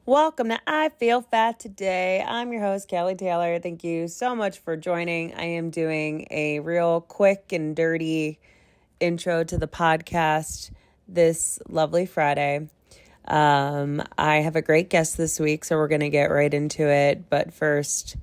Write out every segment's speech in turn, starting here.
Welcome to I Feel Fat Today. I'm your host, Kelly Taylor. Thank you so much for joining. I am doing a real quick and dirty intro to the podcast this lovely Friday. I have a great guest this week, so we're going to get right into it. But first,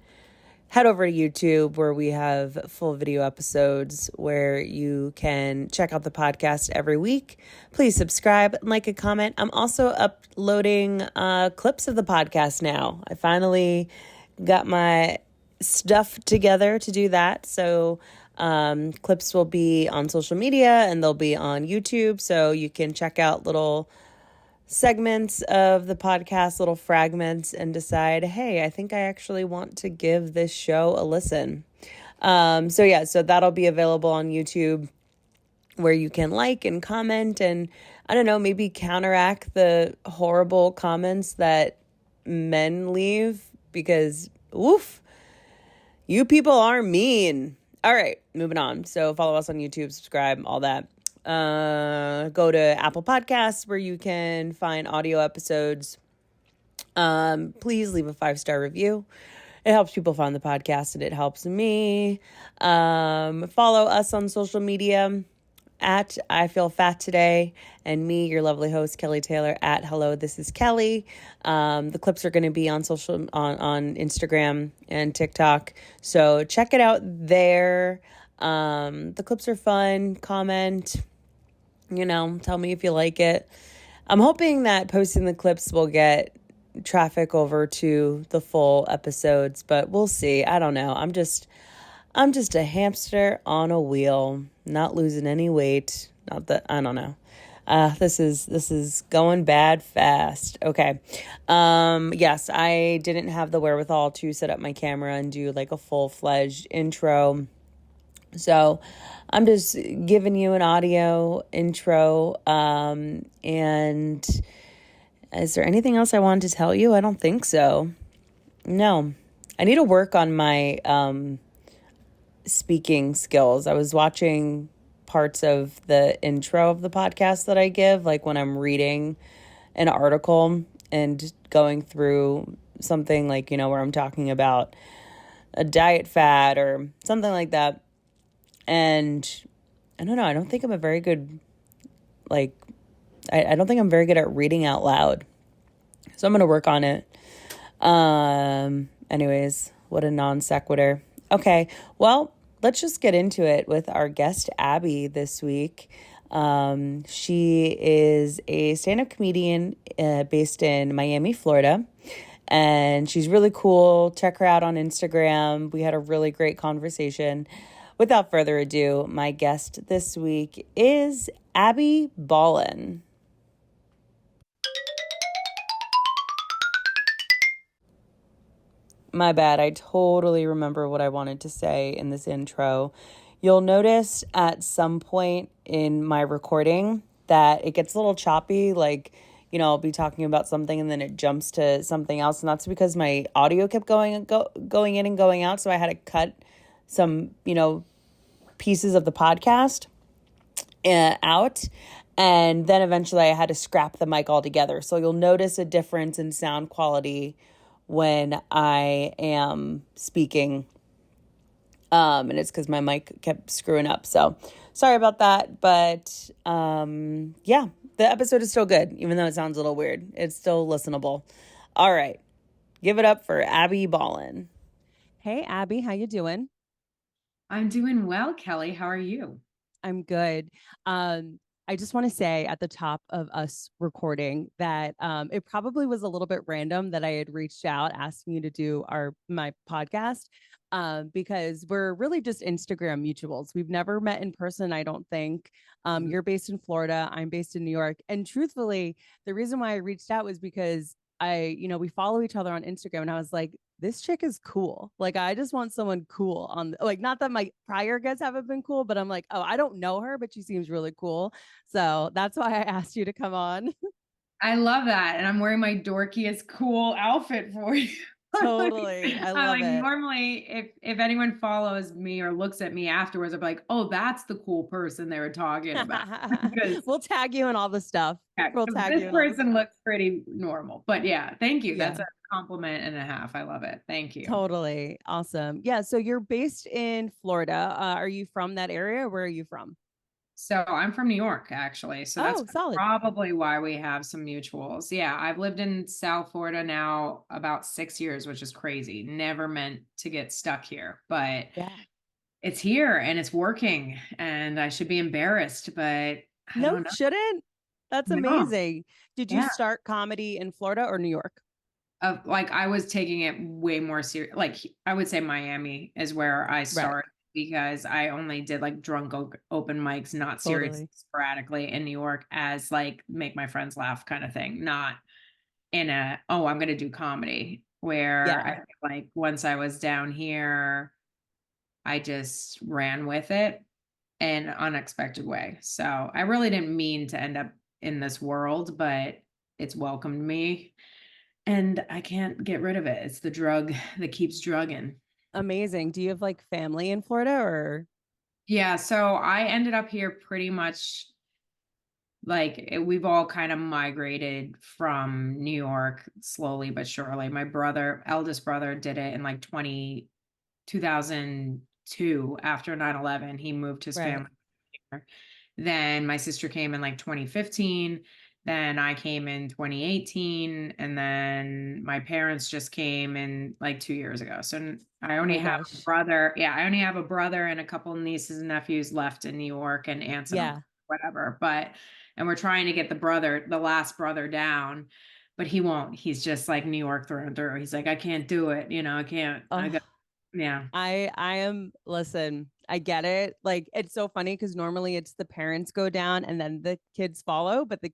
head over to YouTube where we have full video episodes where you can check out the podcast every week. Please subscribe and like a comment. I'm also uploading clips of the podcast now. I finally got my stuff together to do that. So clips will be on social media and they'll be on YouTube. So you can check out little segments of the podcast, little fragments, and decide, hey, I think I actually want to give this show a listen. So that'll be available on YouTube where you can like and comment and, I don't know, maybe counteract the horrible comments that men leave because, oof, you people are mean. All right, moving on. So follow us on YouTube, subscribe, all that. Go to Apple Podcasts where you can find audio episodes. Please leave a 5-star review. It helps people find the podcast and it helps me. Follow us on social media at I Feel Fat Today, and me, your lovely host, Kelly Taylor, at Hello, This is Kelly. The clips are going to be on on Instagram and TikTok, so check it out there. The clips are fun. Comment, tell me if you like it. I'm hoping that posting the clips will get traffic over to the full episodes, but we'll see. I don't know. I'm just a hamster on a wheel, not losing any weight. Not that, I don't know. This is going bad fast. Okay. Yes, I didn't have the wherewithal to set up my camera and do like a full-fledged intro. So I'm just giving you an audio intro. And is there anything else I wanted to tell you? I don't think so. No, I need to work on my speaking skills. I was watching parts of the intro of the podcast that I give, like when I'm reading an article and going through something like, where I'm talking about a diet fad or something like that. And I don't know, I don't think I'm a very good, I don't think I'm very good at reading out loud. So I'm going to work on it. Anyways, what a non sequitur. Okay, well, let's just get into it with our guest, Abby, this week. She is a stand-up comedian based in Miami, Florida. And she's really cool. Check her out on Instagram. We had a really great conversation. Without further ado, my guest this week is Abby Ballin. My bad. I totally remember what I wanted to say in this intro. You'll notice at some point in my recording that it gets a little choppy. I'll be talking about something and then it jumps to something else. And that's because my audio kept going in and going out. So I had to cut some, pieces of the podcast out. And then eventually I had to scrap the mic altogether. So you'll notice a difference in sound quality when I am speaking. And it's because my mic kept screwing up. So sorry about that. But the episode is still good, even though it sounds a little weird. It's still listenable. All right. Give it up for Abby Ballin. Hey, Abby, how you doing? I'm doing well, Kelly. How are you? I'm good. I just want to say at the top of us recording that it probably was a little bit random that I had reached out asking you to do my podcast because we're really just Instagram mutuals. We've never met in person, I don't think. You're based in Florida. I'm based in New York. And truthfully, the reason why I reached out was because we follow each other on Instagram and I was like, this chick is cool. Like, I just want someone cool not that my prior guests haven't been cool, but I'm like, oh, I don't know her, but she seems really cool. So that's why I asked you to come on. I love that. And I'm wearing my dorkiest cool outfit for you. Totally. I I love like it. normally if anyone follows me or looks at me afterwards, I'll be like, oh, that's the cool person they were talking about. Because We'll tag you in all the stuff. yeah, We'll 'cause tag this you in all the person stuff. looks pretty normal. But yeah, thank you. That's Yeah, a compliment and a half. I love it. Thank you. totally. Awesome. Yeah. So you're based in Florida. Are you from that area? Where are you from? So I'm from New York, actually. So that's Oh, solid. probably why we have some mutuals. Yeah, I've lived in South Florida now about 6 years, which is crazy. Never meant to get stuck here, but Yeah. it's here and it's working. And I should be embarrassed, but I No, don't you know. shouldn't. That's No. amazing. Did you Yeah. start comedy in Florida or New York? Like I was taking it way more serious. Like I would say Miami is where I Right. started because I only did like drunk open mics, not serious Totally. sporadically in New York as like make my friends laugh kind of thing, not in a, oh, I'm going to do comedy. Where I Yeah. feel like once I was down here, I just ran with it in an unexpected way. So I really didn't mean to end up in this world, but it's welcomed me and I can't get rid of it. It's the drug that keeps drugging. Amazing. Do you have like family in Florida or? Yeah, so I ended up here pretty much like we've all kind of migrated from New York slowly but surely. My brother, eldest brother, did it in like 2002 after 9/11. He moved his Right. family here. Then my sister came in like 2015. Then I came in 2018. And then my parents just came in like 2 years ago. So I Oh only my have a gosh. brother. Yeah, I only have a brother and a couple nieces and nephews left in New York and aunts and uncles, Yeah. whatever. And we're trying to get the last brother down, but he won't. He's just like New York through and through. He's like, I can't do it. I can't. I got, Oh, yeah. I am, listen, I get it. Like it's so funny because normally it's the parents go down and then the kids follow, but the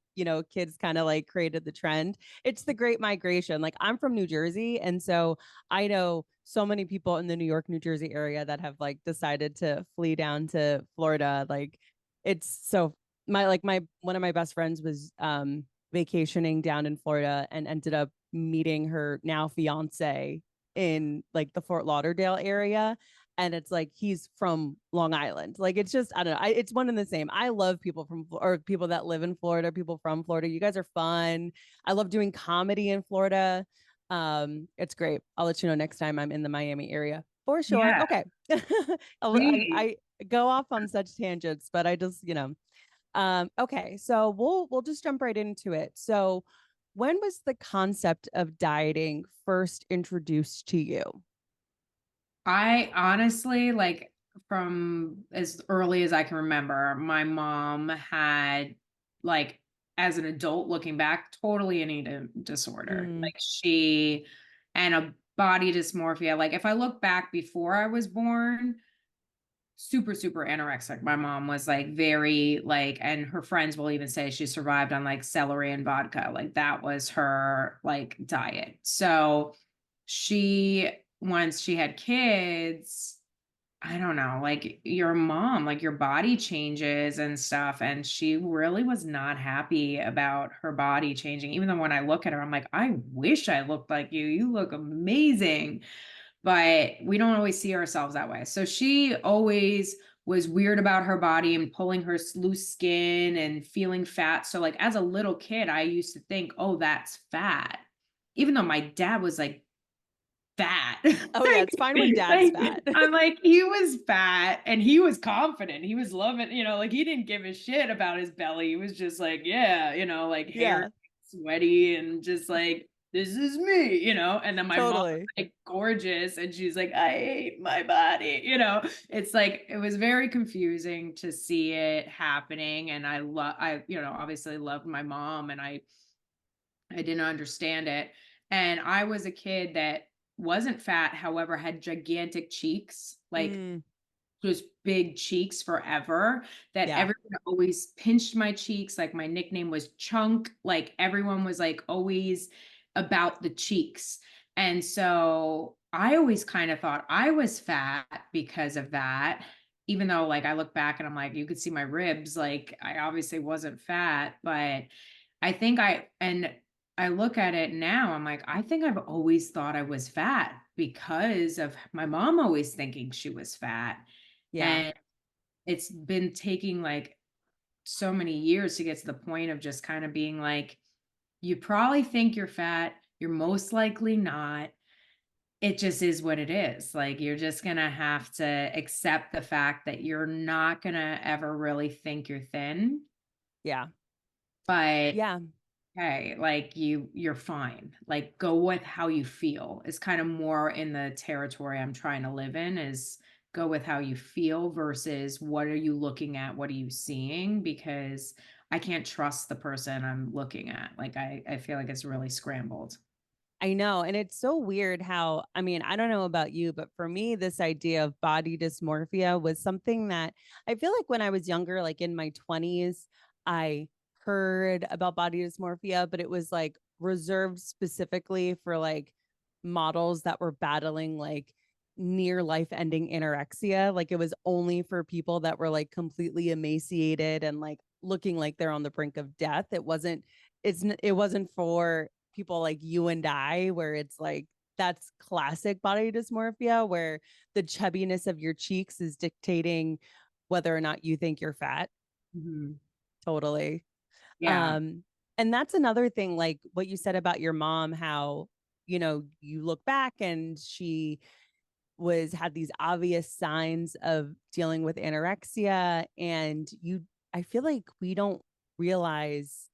kids kind of like created the trend. It's the great migration. Like I'm from New Jersey, and so I know so many people in the New York, New Jersey area that have like decided to flee down to Florida. Like it's so my one of my best friends was vacationing down in Florida and ended up meeting her now fiance in like the Fort Lauderdale area. And it's like he's from Long Island. Like it's just I don't know. It's one and the same. I love people from or people that live in Florida, people from Florida. You guys are fun. I love doing comedy in Florida. It's great. I'll let you know next time I'm in the Miami area for sure. Yeah. Okay. Please. I go off on such tangents, but I just okay, so we'll just jump right into it. So, when was the concept of dieting first introduced to you? I honestly, like, from as early as I can remember, my mom had, like, as an adult looking back, totally an eating disorder. Mm, Like, and a body dysmorphia. Like, if I look back before I was born, super, super anorexic. My mom was like very, like, and her friends will even say she survived on like celery and vodka. Like, that was her, like, diet. So, once she had kids, I don't know, like your mom, like your body changes and stuff. And she really was not happy about her body changing. Even though when I look at her, I'm like, I wish I looked like you. You look amazing. But we don't always see ourselves that way. So she always was weird about her body and pulling her loose skin and feeling fat. So, like, as a little kid, I used to think, oh, that's fat. Even though my dad was like, fat. oh yeah, it's fine when dad's fat. I'm like, he was fat and he was confident. He was loving, like he didn't give a shit about his belly. He was just like, yeah, like hair Yeah, sweaty and just like, this is me. And then my mom was totally. like gorgeous and she's like, I hate my body. It's like it was very confusing to see it happening. And I obviously loved my mom and I didn't understand it. And I was a kid that wasn't fat, however, had gigantic cheeks, like Mm, just big cheeks forever, that yeah. everyone always pinched my cheeks. Like my nickname was Chunk. Like everyone was like always about the cheeks. And so I always kind of thought I was fat because of that. Even though like I look back and I'm like, you could see my ribs, like I obviously wasn't fat, but I think I look at it now, I'm like, I think I've always thought I was fat because of my mom always thinking she was fat. Yeah. And it's been taking like so many years to get to the point of just kind of being like, you probably think you're fat. You're most likely not. It just is what it is. Like, you're just going to have to accept the fact that you're not going to ever really think you're thin. Yeah. But Yeah. hey, like you're fine. Like, go with how you feel. Is kind of more in the territory I'm trying to live in, is go with how you feel versus what are you looking at? What are you seeing? Because I can't trust the person I'm looking at. Like, I feel like it's really scrambled. I know. And it's so weird how, I mean, I don't know about you, but for me, this idea of body dysmorphia was something that I feel like when I was younger, like in my 20s, I heard about body dysmorphia, but it was like reserved specifically for like models that were battling like near life ending anorexia. Like it was only for people that were like completely emaciated and like looking like they're on the brink of death. It wasn't for people like you and I, where it's like that's classic body dysmorphia, where the chubbiness of your cheeks is dictating whether or not you think you're fat. Mhm. Totally. Yeah. Um, and that's another thing, like what you said about your mom, how, you look back and she had these obvious signs of dealing with anorexia. And I feel like we don't realize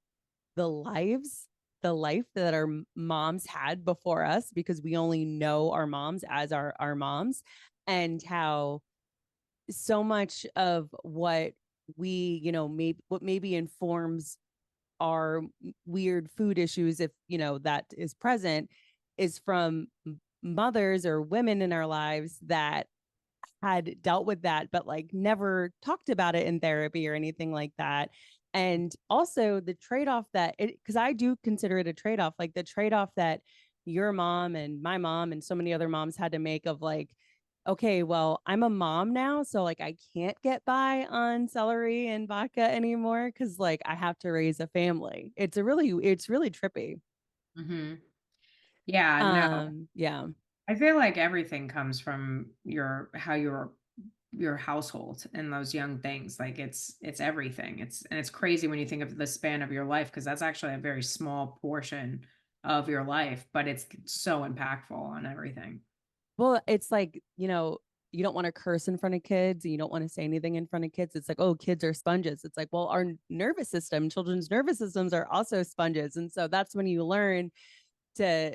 the lives the life that our moms had before us, because we only know our moms as our moms, and how so much of what we maybe what maybe informs our weird food issues, if that is present, is from mothers or women in our lives that had dealt with that, but like never talked about it in therapy or anything like that. And also the trade off because I do consider it a trade off, like the trade off that your mom and my mom and so many other moms had to make of like, okay, well, I'm a mom now. So like I can't get by on celery and vodka anymore because like I have to raise a family. It's really trippy. Hmm. Yeah. No, Yeah. I feel like everything comes from how your household and those young things. Like, it's everything. It's crazy when you think of the span of your life, because that's actually a very small portion of your life, but it's so impactful on everything. Well, it's like, you don't want to curse in front of kids and you don't want to say anything in front of kids. It's like, oh, kids are sponges. It's like, well, our children's nervous systems are also sponges. And so that's when you learn to,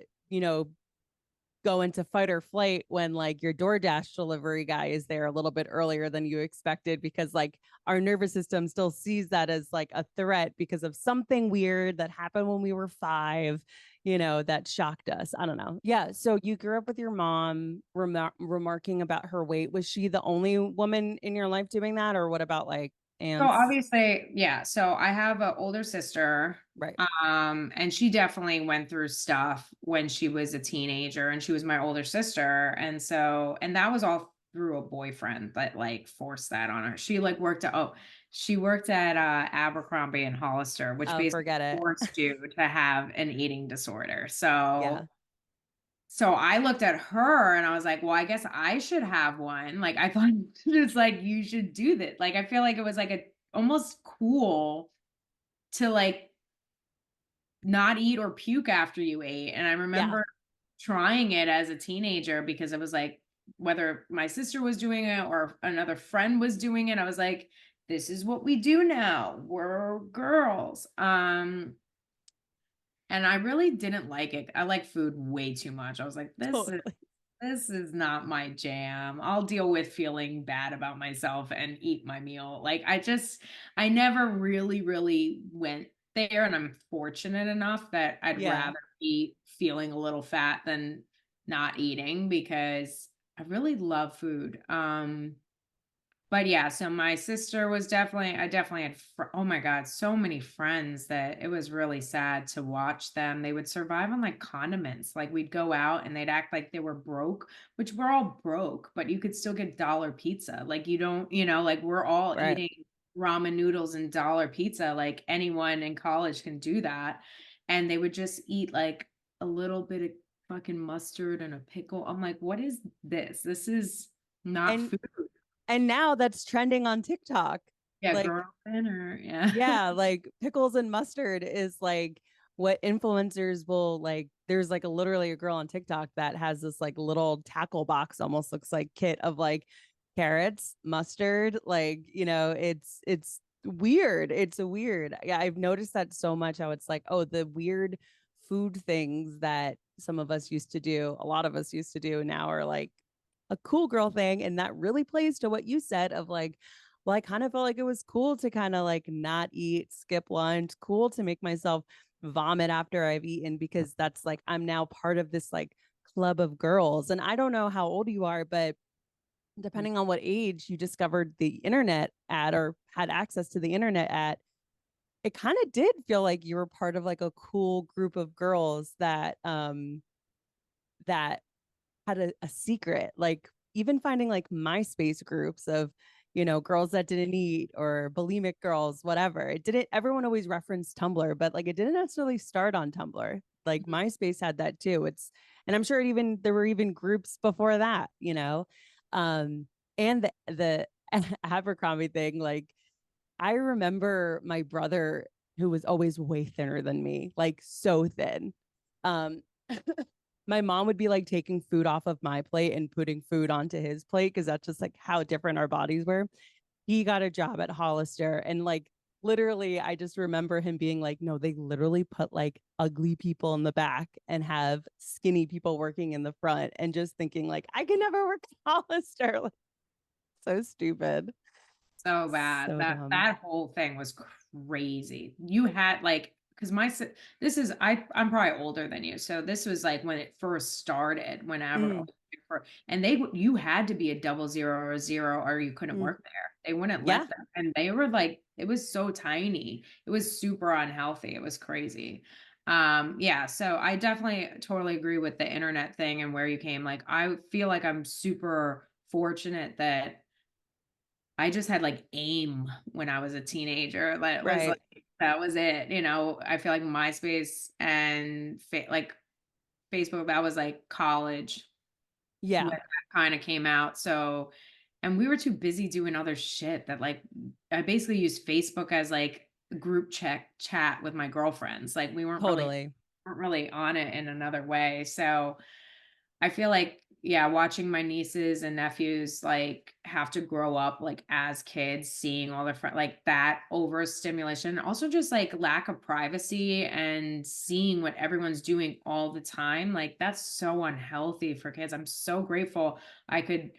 go into fight or flight when like your DoorDash delivery guy is there a little bit earlier than you expected, because like our nervous system still sees that as like a threat because of something weird that happened when we were 5, that shocked us. I don't know. Yeah. So you grew up with your mom remarking about her weight. Was she the only woman in your life doing that? Or what about like So aunts? obviously, yeah. So I have an older sister, Right. and she definitely went through stuff when she was a teenager, and she was my older sister. And that was all through a boyfriend that like forced that on her. She worked at Abercrombie and Hollister, which Oh, basically forget it. forced you to have an eating disorder. Yeah. So I looked at her and I was like, well, I guess I should have one. Like, I thought it's like, you should do that. Like, I feel like it was like a almost cool to like not eat or puke after you ate. And I Yeah. remember trying it as a teenager because it was like, whether my sister was doing it or another friend was doing it, I was like, this is what we do now. We're girls. And I really didn't like it. I like food way too much. I was like, Totally. this is not my jam. I'll deal with feeling bad about myself and eat my meal. Like, I never really went there. And I'm fortunate enough that I'd Yeah. rather be feeling a little fat than not eating, because I really love food. But yeah, so my sister was I definitely had, oh my God, so many friends that it was really sad to watch them. They would survive on like condiments. Like, we'd go out and they'd act like they were broke, which we're all broke, but you could still get dollar pizza. Like, you don't, like, we're all Right. eating ramen noodles and dollar pizza. Like, anyone in college can do that. and they would just eat like a little bit of fucking mustard and a pickle. I'm like, what is this? This is not And food. now that's trending on TikTok. Yeah, Like, girl dinner. Yeah. yeah, like pickles and mustard is like what influencers will like. There's like a literally a girl on TikTok that has this like little tackle box, almost looks like kit of like carrots, mustard, like, it's weird. It's a weird. Yeah, I've noticed that so much how it's like, oh, the weird food things that some of us used to do, a lot of us used to do now are like a cool girl thing. And that really plays to what you said of like, well, I kind of felt like it was cool to kind of like not eat, skip lunch, cool to make myself vomit after I've eaten because that's like I'm now part of this like club of girls. And I don't know how old you are, but depending on what age you discovered the internet at or had access to the internet at, it kind of did feel like you were part of like a cool group of girls that had a secret, like even finding like MySpace groups of, girls that didn't eat or bulimic girls, whatever. It didn't, everyone always referenced Tumblr, but like it didn't necessarily start on Tumblr. Like MySpace had that too. And I'm sure there were even groups before that, Um, and the Abercrombie thing, like I remember my brother who was always way thinner than me, like so thin. Um, my mom would be like taking food off of my plate and putting food onto his plate because that's just like how different our bodies were. He got a job at Hollister and like literally I just remember him being like, no, they literally put like ugly people in the back and have skinny people working in the front and just thinking like I can never work at Hollister. Like, so stupid. So bad. So dumb. That whole thing was crazy. You had like because this is I'm probably older than you, so this was like when it first started. Whenever Mm, and you had to be a 00 or a 0 or you couldn't mm. work there. They wouldn't Yeah, let them, and they were like it was so tiny. It was super unhealthy. It was crazy. Yeah, so I definitely totally agree with the internet thing and where you came. Like I feel like I'm super fortunate that I just had like AIM when I was a teenager. That was right. like that was it. I feel like MySpace and like Facebook, that was like college when Yeah, that kind of came out. So, and we were too busy doing other shit that like I basically used Facebook as like group chat with my girlfriends. Like we totally. weren't really on it in another way. So I feel like, yeah, watching my nieces and nephews like have to grow up like as kids, seeing all their friends like that overstimulation, also just like lack of privacy and seeing what everyone's doing all the time. Like that's so unhealthy for kids. I'm so grateful I could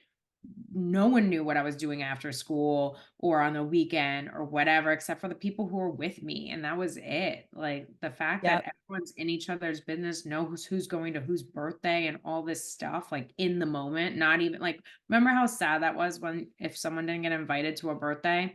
no one knew what I was doing after school or on the weekend or whatever, except for the people who were with me. And that was it. Like the fact that Yep. everyone's in each other's business, knows who's going to whose birthday and all this stuff, like in the moment, not even like, remember how sad that was when if someone didn't get invited to a birthday,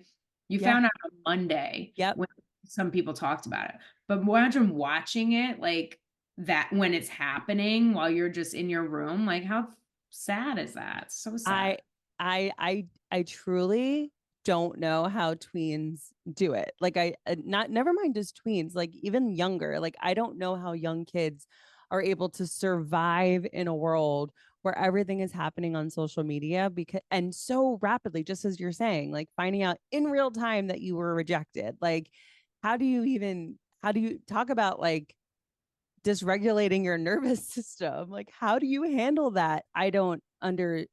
you Yeah. found out on Monday Yep. when some people talked about it. But imagine watching it like that when it's happening while you're just in your room, like how sad is that? So sad. I I truly don't know how tweens do it. Like not never mind just tweens, like even younger. Like I don't know how young kids are able to survive in a world where everything is happening on social media because and so rapidly, just as you're saying, like finding out in real time that you were rejected. Like how do you talk about like dysregulating your nervous system? Like, how do you handle that? I don't understand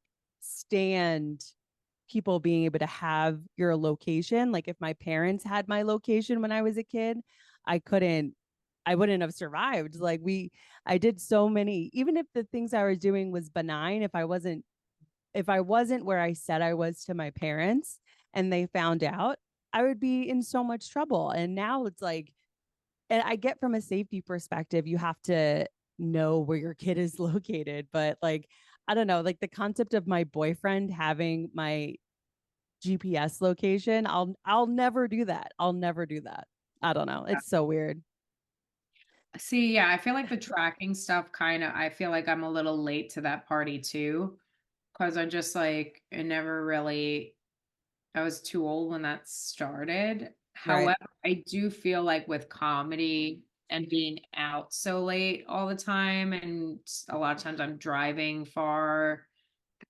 people being able to have your location. Like, if my parents had my location when I was a kid, I couldn't, I wouldn't have survived. I did so many, even if the things I was doing was benign, if I wasn't where I said I was to my parents and they found out, I would be in so much trouble. And now it's like, and I get from a safety perspective, you have to know where your kid is located. But like, I don't know, like the concept of my boyfriend having my GPS location, I'll never do that. I'll never do that. I don't know. It's so weird. See, yeah, I feel like the tracking stuff kind of, I feel like I'm a little late to that party too, because I just like, it never really, I was too old when that started. Right. However, I do feel like with comedy, and being out so late all the time, and a lot of times I'm driving far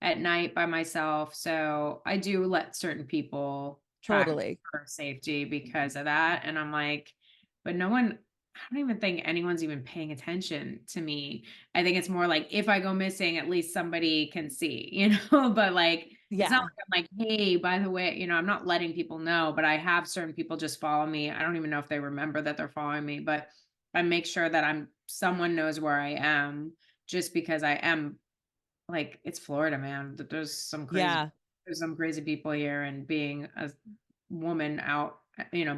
at night by myself, so I do let certain people drive Totally. for safety because of that, and I'm like, but no one I don't even think anyone's even paying attention to me. I think it's more like if I go missing, at least somebody can see, but like it's not Yeah. like I'm like, "Hey, by the way," I'm not letting people know, but I have certain people just follow me. I don't even know if they remember that they're following me, but I make sure that someone knows where I am just because I am like, it's Florida, man. Yeah. There's some crazy people here, and being a woman out,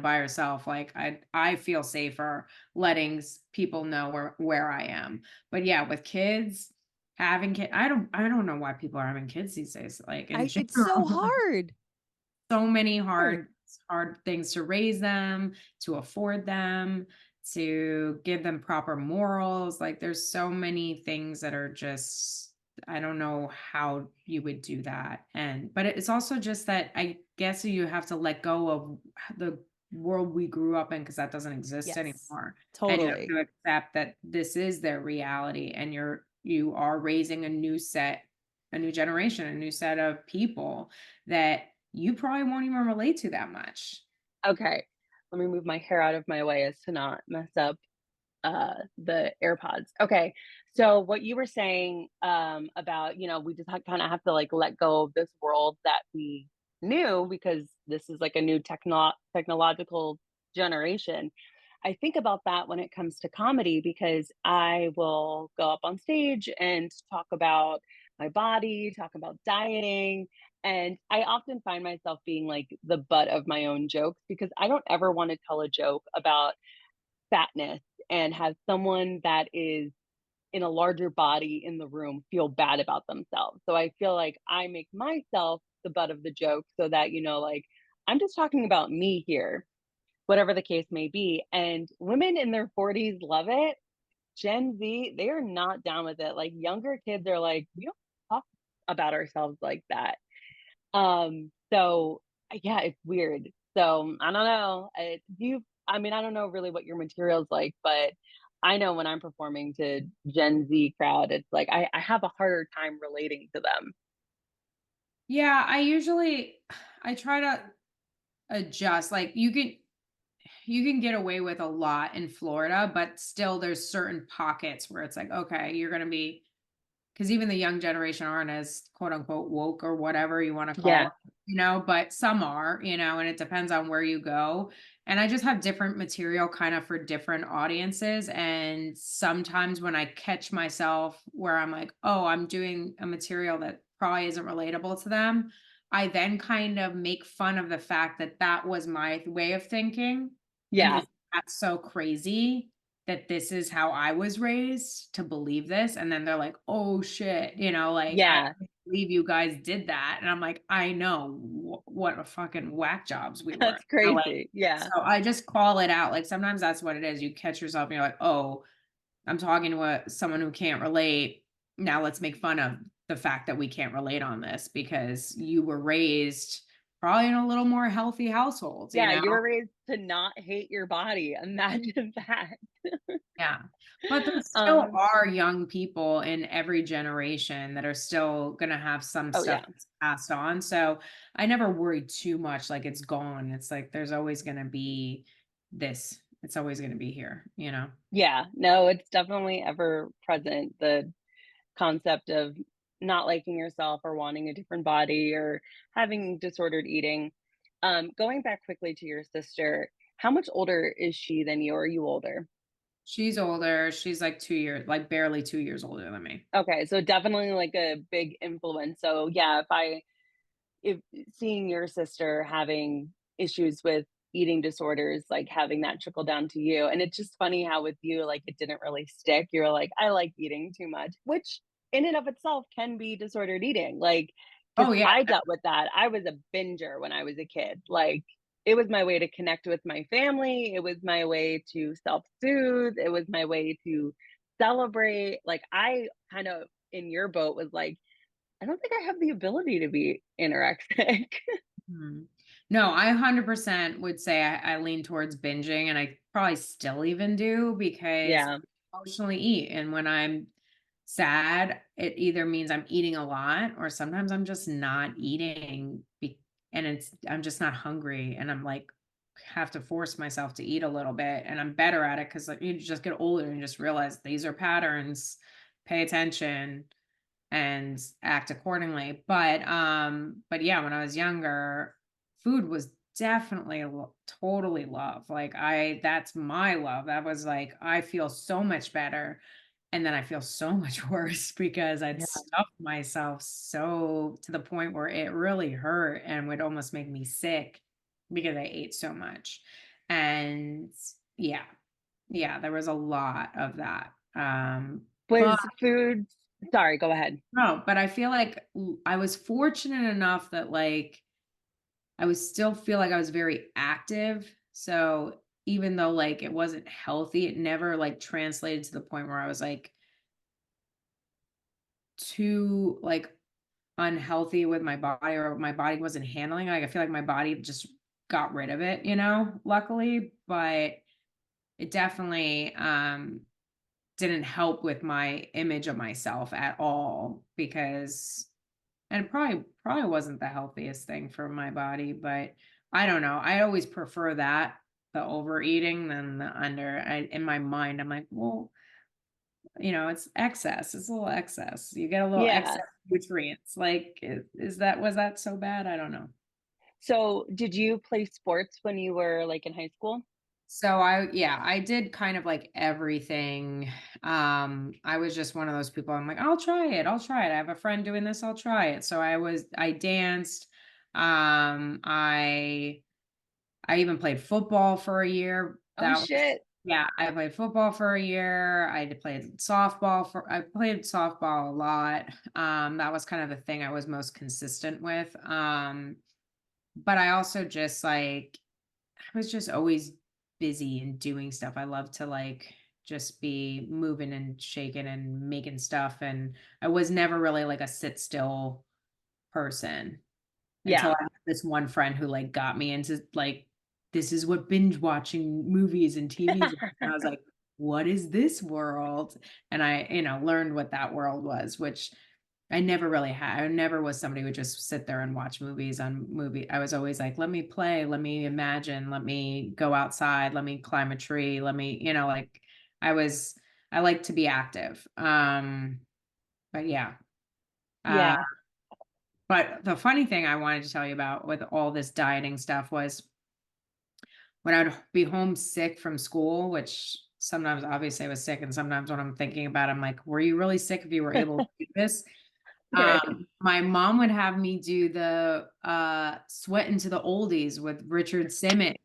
by herself, like, I feel safer letting people know where I am. But yeah, with kids, having kid I don't know why people are having kids these days, like, in It's so general. hard. So many Hard. hard things to raise them, to afford them, to give them proper morals. Like there's so many things that are just I don't know how you would do that. And but it's also just that I guess you have to let go of the world we grew up in because that doesn't exist Yes. anymore. And you have Totally. to accept that this is their reality and you are raising a new generation, a new set of people that you probably won't even relate to that much. Okay, let me move my hair out of my way as to not mess up the AirPods. Okay. So what you were saying about, we just kind of have to like let go of this world that we knew because this is like a new technological generation. I think about that when it comes to comedy because I will go up on stage and talk about my body, talk about dieting, and I often find myself being like the butt of my own jokes because I don't ever want to tell a joke about fatness and have someone that is in a larger body in the room feel bad about themselves. So I feel like I make myself the butt of the joke so that, like, I'm just talking about me here, whatever the case may be. And women in their 40s love it. Gen Z, they are not down with it. Like younger kids are like, we don't talk about ourselves like that. So yeah, it's weird. So I don't know. I mean, I don't know really what your material's like, but I know when I'm performing to Gen Z crowd, it's like I have a harder time relating to them. Yeah, I try to adjust. Like you can get away with a lot in Florida, but still there's certain pockets where it's like, okay, you're going to be because even the young generation aren't as quote unquote woke or whatever you want to call Yeah. it, but some are, and it depends on where you go. And I just have different material kind of for different audiences. And sometimes when I catch myself where I'm like, oh, I'm doing a material that probably isn't relatable to them, I then kind of make fun of the fact that that was my way of thinking. And Yeah. is that so crazy? That this is how I was raised to believe this. And then they're like, oh shit, like I Yeah. can't believe you guys did that. And I'm like, I know what a fucking whack jobs we were. That's crazy. Yeah. So I just call it out. Like sometimes that's what it is. You catch yourself and you're like, oh, I'm talking to someone who can't relate. Now let's make fun of the fact that we can't relate on this because you were raised probably in a little more healthy households, Yeah, you were raised to not hate your body. Imagine that. Yeah. But there still Um, are young people in every generation that are still going to have some oh stuff yeah. that's passed on. So I never worry too much like it's gone. It's like there's always going to be this. It's always going to be here. Yeah. No, it's definitely ever present. The concept of not liking yourself or wanting a different body or having disordered eating. Going back quickly to your sister, how much older is she than you? Or are you older? She's older. She's like 2 years, like barely 2 years older than me. Okay, so definitely like a big influence. So yeah, if seeing your sister having issues with eating disorders, like having that trickle down to you. And it's just funny how with you, like it didn't really stick. You're like, I like eating too much, which in and of itself can be disordered eating. Like, because Oh, yeah. I dealt with that. I was a binger when I was a kid. Like, it was my way to connect with my family. It was my way to self soothe. It was my way to celebrate. Like, I kind of in your boat was like, I don't think I have the ability to be anorexic. Mhm. No, I 100% would say I lean towards binging, and I probably still even do because Yeah. I emotionally eat. And when I'm sad, it either means I'm eating a lot or sometimes I'm just not eating and I'm just not hungry and I'm like have to force myself to eat a little bit and I'm better at it because like you just get older and just realize these are patterns, pay attention and act accordingly. But yeah, when I was younger, food was definitely totally love. Like that's my love. That was like I feel so much better and then I feel so much worse because I'd Yeah. stuffed myself so to the point where it really hurt and would almost make me sick because I ate so much. And yeah, yeah, there was a lot of that. But Was food sorry, go ahead. no, but I feel like I was fortunate enough that like I was still feel like I was very active. So even though like it wasn't healthy, it never like translated to the point where I was like too like unhealthy with my body or my body wasn't handling. Like I feel like my body just got rid of it, luckily, but it definitely didn't help with my image of myself at all because and it probably wasn't the healthiest thing for my body, but I don't know. I always prefer that, the overeating than the under. In my mind, I'm like, well, it's excess. It's a little excess. You get a little Yeah. excess nutrients. Like, was that so bad? I don't know. So, did you play sports when you were, like, in high school? So yeah, I did kind of like everything. I was just one of those people. I'm like, I'll try it. I'll try it. I have a friend doing this. I'll try it. So I danced. I even played football for a year. Oh, shit. Yeah, I played football for a year. I played softball a lot. That was kind of the thing I was most consistent with. But I also just like I was just always busy and doing stuff. I love to like just be moving and shaking and making stuff. And I was never really like a sit still person until Yeah. I had this one friend who like got me into like, this is what binge watching movies and TVs. And I was like, what is this world? And I, learned what that world was, which I never really had. I never was somebody who would just sit there and watch movies on movie. I was always like, let me play, let me imagine, let me go outside, let me climb a tree, let me, like I was, I like to be active. But yeah. Uh, Yeah. but the funny thing I wanted to tell you about with all this dieting stuff was when I'd be homesick from school, which sometimes obviously I was sick, and sometimes when I'm thinking about it, I'm like, were you really sick if you were able to do this? Right. My mom would have me do the Sweatin' to the Oldies with Richard Simmons.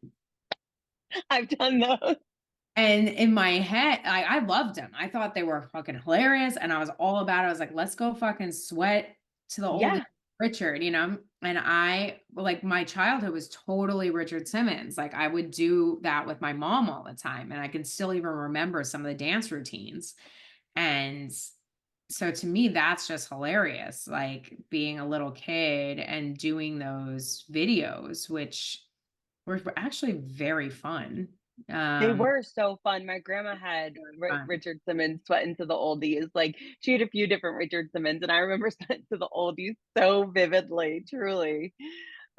I've done those. And in my head, I loved them. I thought they were fucking hilarious. And I was all about it. I was like, let's go fucking sweat to the oldies, Yeah. Richard, And I like my childhood was totally Richard Simmons. Like I would do that with my mom all the time. And I can still even remember some of the dance routines. And so to me, that's just hilarious. Like being a little kid and doing those videos, which were actually very fun. They Um, were so fun. My grandma had fun. Richard Simmons Sweatin' to the Oldies. Like, she had a few different Richard Simmons, and I remember Sweatin' to the Oldies so vividly, truly.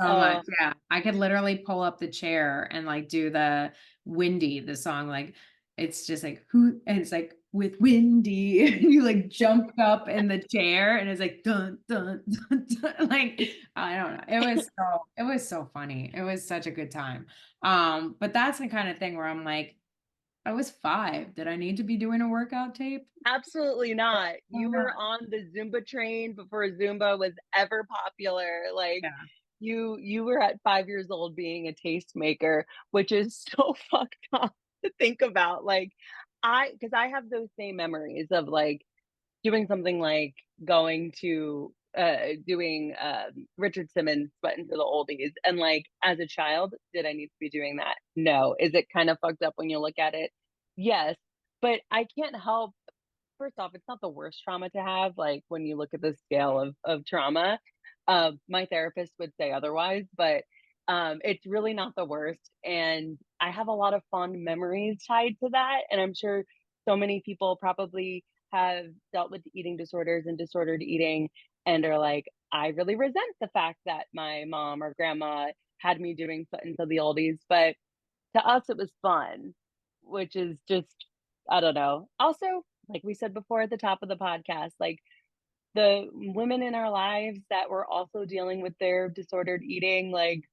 So much, Oh, yeah. I could literally pull up the chair and like do the Windy, the song, like it's just like who and it's like with Windy and you like jump up in the chair and it's like dun dun dun, dun. Like I don't know. It was so funny. It was such a good time. But that's the kind of thing where I'm like, I was 5. Did I need to be doing a workout tape? absolutely not. So You were much. on the Zumba train before Zumba was ever popular. Like, Yeah. you were at 5 years old being a tastemaker, which is so fucked up to think about. Like, because I have those same memories of, like, doing something like going to doing Richard Simmons Sweating to the Oldies. And like as a child, did I need to be doing that? No. Is it kind of fucked up when you look at it? Yes. But I can't help, first off, it's not the worst trauma to have, like when you look at the scale of trauma. My therapist would say otherwise, but It's really not the worst, and I have a lot of fond memories tied to that, and I'm sure so many people probably have dealt with eating disorders and disordered eating and are like, "I really resent the fact that my mom or grandma had me doing Sweatin to the Oldies," but to us, it was fun, which is just I don't know. Also, like we said before at the top of the podcast, like, the women in our lives that were also dealing with their disordered eating, like,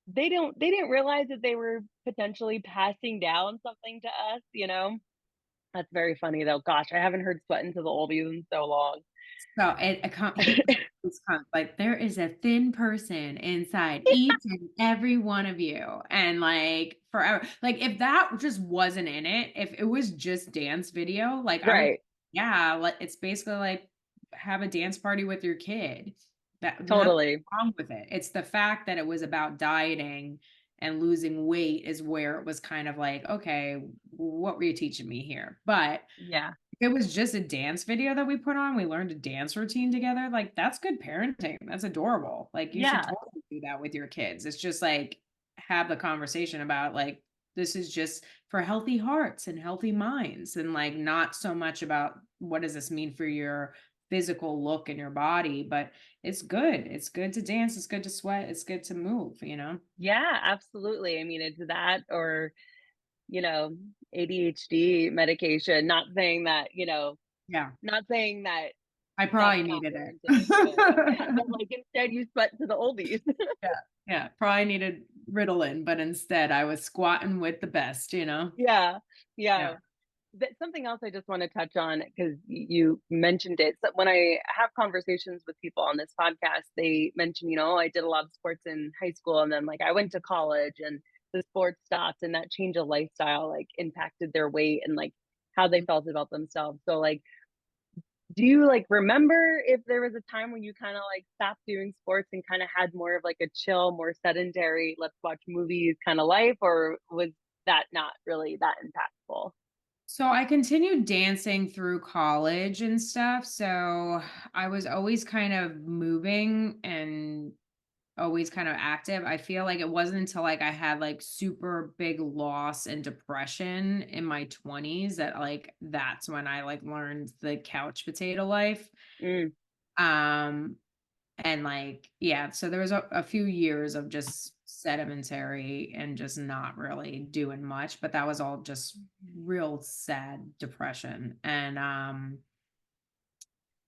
they didn't realize that they were potentially passing down something to us, you know? That's very funny though. Gosh, I haven't heard "Sweatin' to the Oldies" in so long. So it it's like there is a thin person inside each and every one of you, and like forever. Like if that just wasn't in it, if it was just dance video, like I would, Right, yeah, like it's basically like have a dance party with your kid. That nothing totally. wrong with it. It's the fact that it was about dieting and losing weight is where it was kind of like, okay, what were you teaching me here? But Yeah. if it was just a dance video that we put on, we learned a dance routine together, like, that's good parenting, that's adorable, like, you should Yeah. totally do that with your kids, it's just, like, have the conversation about, like, this is just for healthy hearts and healthy minds, and, like, not so much about what does this mean for your physical look and your body, but it's good to dance, it's good to sweat, it's good to move, you know? Yeah, absolutely. I mean, it's that or, you know, ADHD medication, not saying that, Yeah, not saying that I that's probably not needed parenting, it. but, like, instead you sweat to the oldies. Yeah, yeah, probably needed Ritalin, but instead I was squatting with the best, you know? Yeah, Yeah. yeah. That's something else I just wanna touch on because you mentioned it. So when I have conversations with people on this podcast, they mention, "Oh, I did a lot of sports in high school, and then, like, I went to college, and the sports stopped, and that change of lifestyle, like, impacted their weight and, like, how they Mhm. felt about themselves." So, like, do you, like, remember if there was a time when you kinda, like, stopped doing sports and kinda had more of, like, a chill, more sedentary, let's watch movies kinda life, or was that not really that impactful? So I continued dancing through college and stuff, so I was always kind of moving and always kind of active. I feel like it wasn't until, like, I had, like, super big loss and depression in my 20s that, like, that's when I, like, learned the couch potato life. Mm, Um And like, yeah, so there was a few years of just sedimentary and just not really doing much, but that was all just real sad depression. And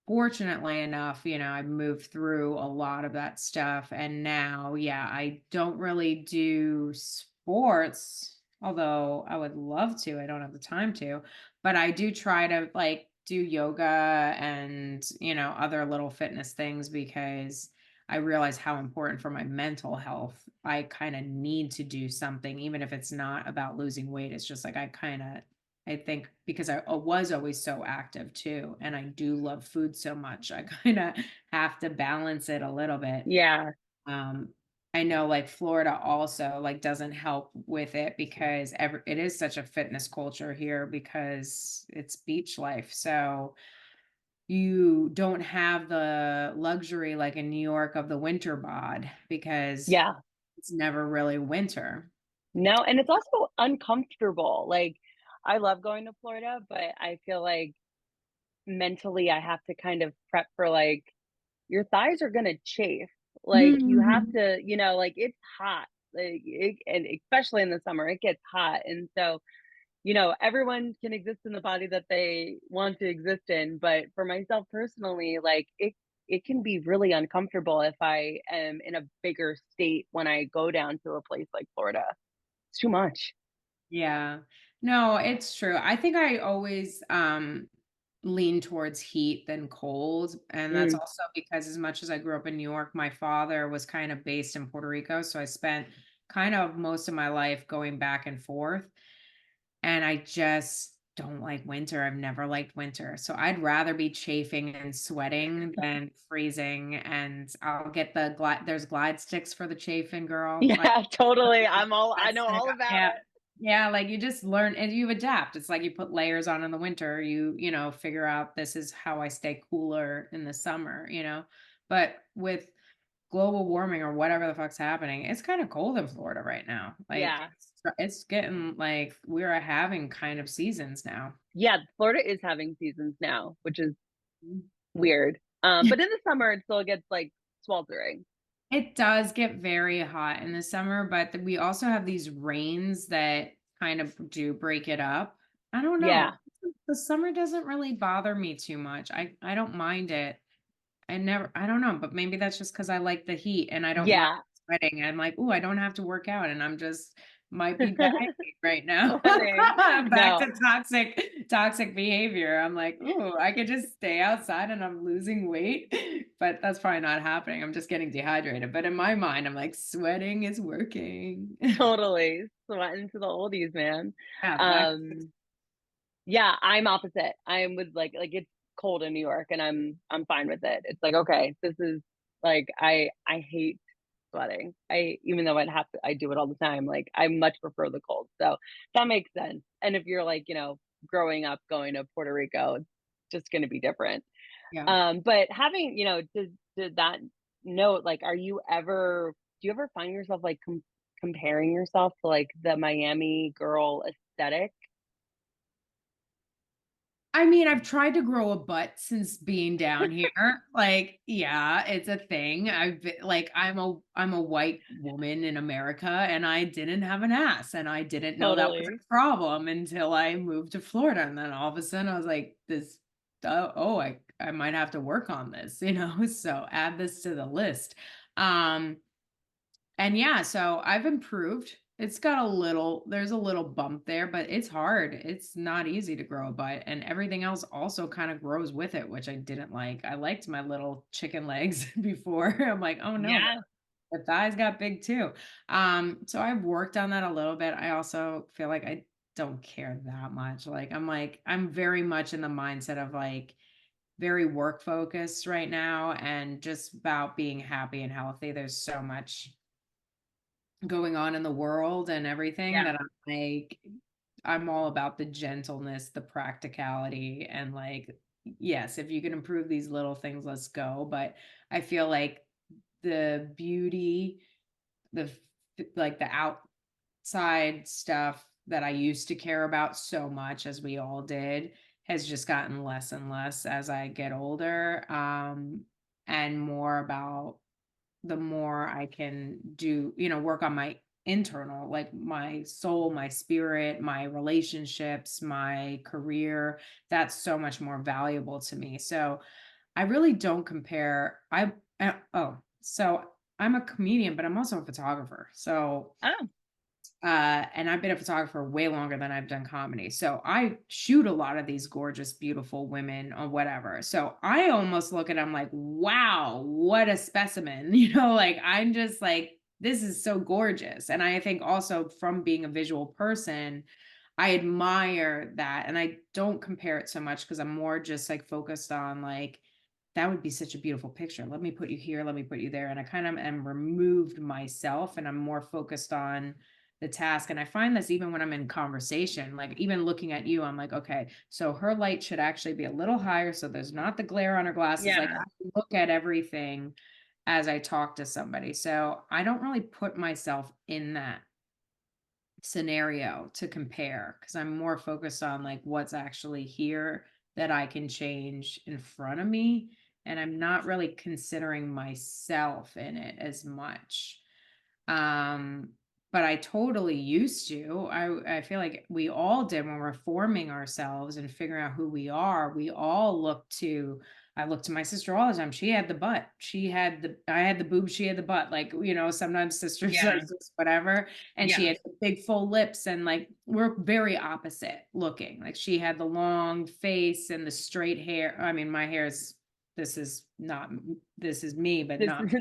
fortunately enough, I moved through a lot of that stuff. And now, yeah, I don't really do sports, although I would love to. I don't have the time to, but I do try to like do yoga and, other little fitness things because I realize how important for my mental health. I kind of need to do something, even if it's not about losing weight. It's just like I think because I was always so active too, and I do love food so much, I kinda have to balance it a little bit. yeah, Um, I know, like, Florida also, like, doesn't help with it because it is such a fitness culture here because it's beach life, so you don't have the luxury like in New York of the winter bod because yeah. it's never really winter. No, and it's also uncomfortable, like, I love going to Florida, but I feel like mentally I have to kind of prep for, like, your thighs are gonna chafe, like, you have Mhm. to like, it's hot, like, and especially in the summer, it gets hot, and so, everyone can exist in the body that they want to exist in, but for myself personally, like, it can be really uncomfortable if I am in a bigger state when I go down to a place like Florida. It's too much. Yeah. No, it's true. I think I always lean towards heat than cold. And that's Mm, also because as much as I grew up in New York, my father was kind of based in Puerto Rico. So I spent kind of most of my life going back and forth. And I just don't like winter. I've never liked winter. So I'd rather be chafing and sweating than freezing. And I'll get there's glide sticks for the chafing girl. Like yeah, totally, I that's know sick. all about Yeah. it. Yeah, like, you just learn and you adapt. It's like you put layers on in the winter, figure out this is how I stay cooler in the summer, But with global warming or whatever the fuck's happening, it's kind of cold in Florida right now. Like Yeah. it's getting like we're having kind of seasons now. Yeah, Florida is having seasons now, which is Mhm. weird. But in the summer it still gets like sweltering. It does get very hot in the summer, but we also have these rains that kind of do break it up. I don't know. Yeah. The summer doesn't really bother me too much. I don't mind it. I don't know, but maybe that's just because I like the heat and I don't mind Yeah. sweating. I'm like, "Ooh, I don't have to work out," and I'm just might be dying right now. Sweating. Back No, to toxic behavior. I'm like, "Ooh, I could just stay outside and I'm losing weight," but that's probably not happening. I'm just getting dehydrated. But in my mind, I'm like, "Sweating is working." totally. Sweating to the oldies, man. Yeah, back Um, yeah, I'm opposite. I'm with like it's cold in New York and I'm fine with it. It's like, okay, this is like I hate sweating. Even though I do it all the time, like I much prefer the cold. So that makes sense. And if you're like, growing up going to Puerto Rico, it's just gonna be different. yeah. But having, did that note, like, do you ever find yourself like comparing yourself to like the Miami girl aesthetic? I mean, I've tried to grow a butt since being down here. Like, yeah, it's a thing. I've been like I'm a white woman in America and I didn't have an ass and I didn't know that was Totally. a problem until I moved to Florida and then all of a sudden I was like this I might have to work on this, So add this to the list. Um and yeah, so I've improved. There's a little bump there, but it's hard. It's not easy to grow a butt, and everything else also kind of grows with it, which I didn't like. I liked my little chicken legs before. I'm like, oh no, Yeah. the thighs got big too. So I've worked on that a little bit. I also feel like I don't care that much. I'm very much in the mindset of like very work focused right now and just about being happy and healthy. There's so much going on in the world and everything Yeah. that I'm all about the gentleness, the practicality, and like, yes, if you can improve these little things, let's go. But I feel like the beauty, like the outside stuff that I used to care about so much, as we all did, has just gotten less and less as I get older. And more about the more I can do, work on my internal, like my soul, my spirit, my relationships, my career, that's so much more valuable to me. So I really don't compare. So I'm a comedian, but I'm also a photographer. So Oh, and I've been a photographer way longer than I've done comedy. So I shoot a lot of these gorgeous, beautiful women or whatever. So I almost look at them like, wow, what a specimen. Like I'm just like, this is so gorgeous. And I think also from being a visual person, I admire that. And I don't compare it so much because I'm more just like focused on like, that would be such a beautiful picture. Let me put you here, let me put you there. And I kind of am removed myself and I'm more focused on the task. And I find this even when I'm in conversation, like even looking at you, I'm like, okay, so her light should actually be a little higher. So there's not the glare on her glasses. Like yeah. I look at everything as I talk to somebody. So I don't really put myself in that scenario to compare because I'm more focused on like what's actually here that I can change in front of me. And I'm not really considering myself in it as much. Um, but I totally used to. I feel like we all did when we're forming ourselves and figuring out who we are. We all look to I look to my sister all the time. She had the butt. I had the boobs, she had the butt. Like, sometimes sisters are Yeah. just whatever. And she Yeah. had big full lips and like we're very opposite looking. Like she had the long face and the straight hair. I mean, my hair is this is not this is me, but This not is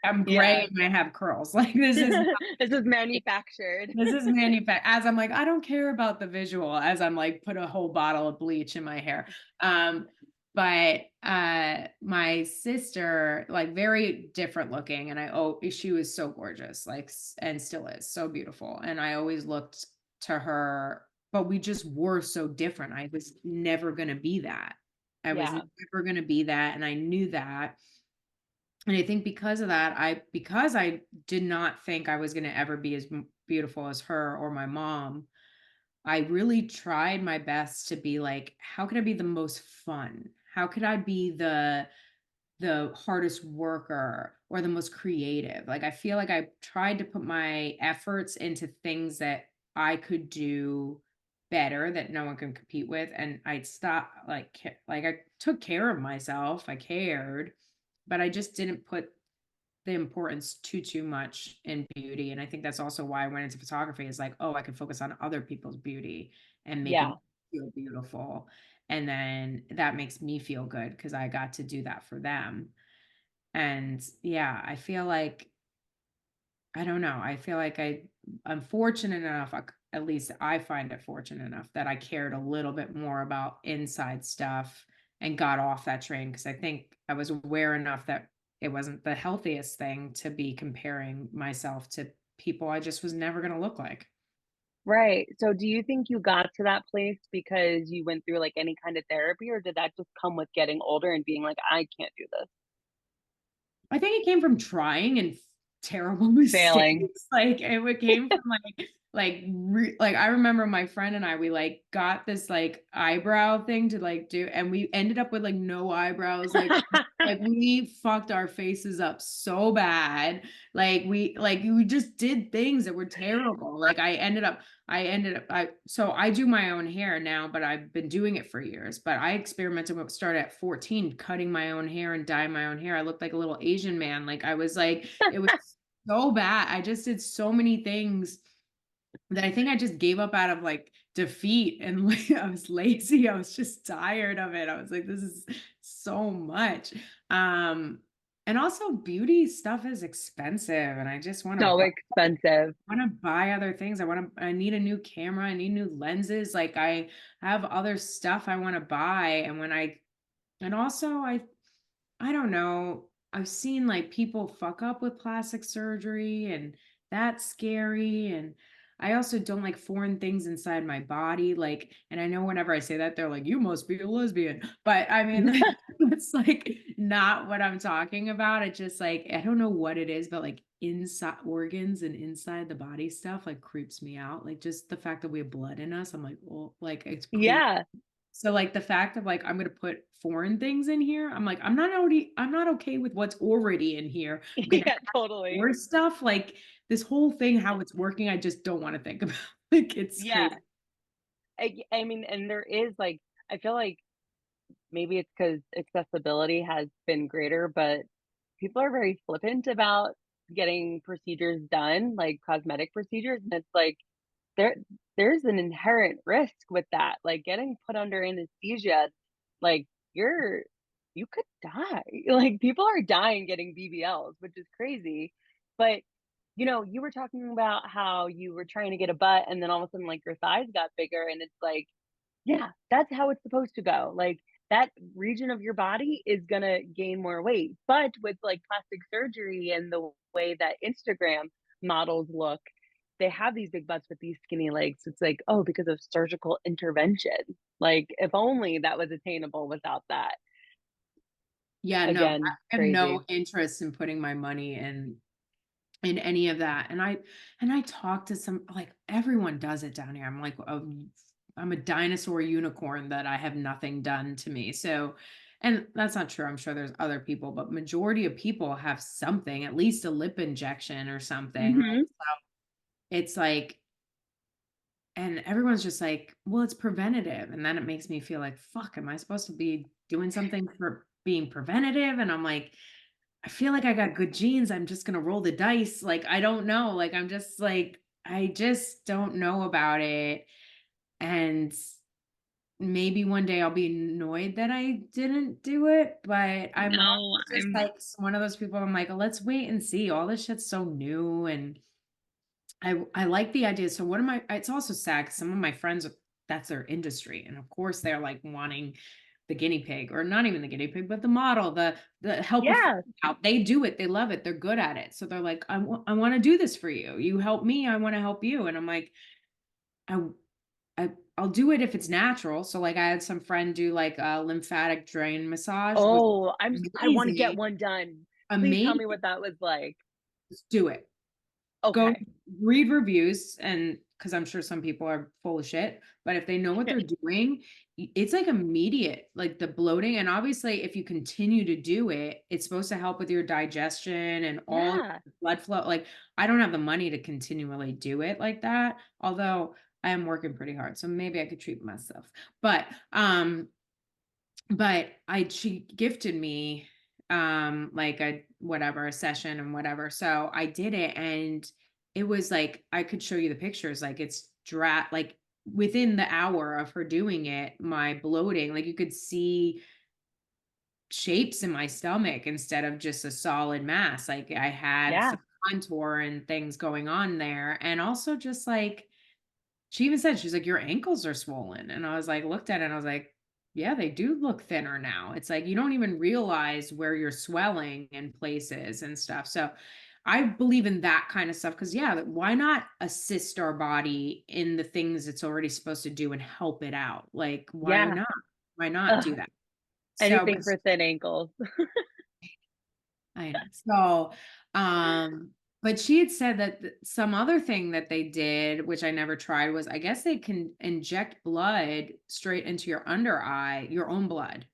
I'm gray yeah. and I have curls. Like this is This is manufactured. this is manufactured. As I'm like, I don't care about the visual. As I'm like, put a whole bottle of bleach in my hair. Um, but my sister, like, very different looking, and she was so gorgeous, like, and still is so beautiful. And I always looked to her, but we just were so different. I was never gonna be that. I was Yeah. never gonna be that, and I knew that. And I think because of that, because I did not think I was going to ever be as beautiful as her or my mom, I really tried my best to be like, how could I be the most fun? How could I be the hardest worker or the most creative? Like, I feel like I tried to put my efforts into things that I could do better that no one can compete with. And I'd stop like I took care of myself. I cared, but I just didn't put the importance too much in beauty. And I think that's also why I went into photography, is like, oh, I can focus on other people's beauty and making Yeah. them feel beautiful. And then that makes me feel good because I got to do that for them. And yeah, I feel like, I don't know. I feel like I'm fortunate enough, at least I find it fortunate enough that I cared a little bit more about inside stuff and got off that train, because I think I was aware enough that it wasn't the healthiest thing to be comparing myself to people I just was never going to look like. Right. So do you think you got to that place because you went through like any kind of therapy, or did that just come with getting older and being like, I can't do this? I think it came from trying and terrible Failing. mistakes. Like it came from like I remember my friend and I, we like got this like eyebrow thing to like do, and we ended up with like no eyebrows. Like we fucked our faces up so bad. Like we just did things that were terrible. Like so I do my own hair now, but I've been doing it for years. But I experimented with started at 14, cutting my own hair and dyeing my own hair. I looked like a little Asian man. Like I was like, it was so bad. I just did so many things that I think I just gave up out of like defeat, and like I was lazy. I was just tired of it. I was like, this is so much. Um, and also beauty stuff is expensive, and I just want So to expensive. buy other things. I need a new camera. I need new lenses. Like I have other stuff I want to buy. And also I don't know. I've seen like people fuck up with plastic surgery, and that's scary. And I also don't like foreign things inside my body. Like, and I know whenever I say that, they're like, you must be a lesbian. But I mean, like, it's like not what I'm talking about. It's just like, I don't know what it is, but like inside organs and inside the body stuff like creeps me out. Like just the fact that we have blood in us, I'm like, well, like it's creepy. Yeah. So like the fact of like I'm gonna put foreign things in here, I'm like, I'm not okay with what's already in here. I'm gonna Yeah, add totally. more stuff. Like this whole thing, how it's working, I just don't want to think about. Like it's crazy. Yeah. I mean, and there is like, I feel like maybe it's because accessibility has been greater, but people are very flippant about getting procedures done, like cosmetic procedures. And it's like, there there's an inherent risk with that. Like getting put under anesthesia, like you're you could die. Like people are dying getting BBLs, which is crazy. But you were talking about how you were trying to get a butt and then all of a sudden like your thighs got bigger, and it's like, yeah, that's how it's supposed to go. Like that region of your body is going to gain more weight. But with like plastic surgery and the way that Instagram models look, they have these big butts with these skinny legs. It's like, oh, because of surgical intervention. Like if only that was attainable without that. Yeah, no, Again, I have no crazy. interest in putting my money in any of that. And I talk to some, like everyone does it down here. I'm a dinosaur unicorn that I have nothing done to me. So, and that's not true. I'm sure there's other people, but majority of people have something, at least a lip injection or something. Hmm. It's like, and everyone's just like, well, it's preventative. And then it makes me feel like, fuck, am I supposed to be doing something for being preventative? And I'm like, I feel like I got good genes. I'm just gonna roll the dice. Like, I don't know. Like, I'm just like, I just don't know about it. And maybe one day I'll be annoyed that I didn't do it. But I'm also No, just like one of those people. I'm like, let's wait and see. All this shit's so new, and I like the idea. So what am I? It's also sad 'cause some of my friends, that's their industry, and of course they're like wanting the guinea pig, or not even the guinea pig, but the model, the help a friend yeah, out. They do it, they love it, they're good at it. So they're like, I want to do this for you. You help me, I want to help you. And I'm like, I I'll do it if it's natural. So like I had some friend do like a lymphatic drain massage, was oh, I want to get amazing. one done. Please tell amazing. me what that was like. Just do it. Go Okay. read reviews, and because I'm sure some people are full of shit, but if they know what they're doing, it's like immediate, like the bloating. And obviously, if you continue to do it, it's supposed to help with your digestion and all Yeah. your blood flow. Like, I don't have the money to continually do it like that, although I am working pretty hard, so maybe I could treat myself. But she gifted me like a whatever, a session and whatever. So I did it, and it was like I could show you the pictures. Like it's like within the hour of her doing it, my bloating, like you could see shapes in my stomach instead of just a solid mass. Like I had Yeah. some contour and things going on there. And also just like she even said, she's like, your ankles are swollen. And I was like, looked at it and I was like, yeah, they do look thinner now. It's like you don't even realize where you're swelling in places and stuff. So I believe in that kind of stuff because, yeah, why not assist our body in the things it's already supposed to do and help it out? Like, why Yeah. not? Why not do Ugh, that? So, anything for thin ankles. I know. So, but she had said that some other thing that they did, which I never tried, was I guess they can inject blood straight into your under eye, your own blood.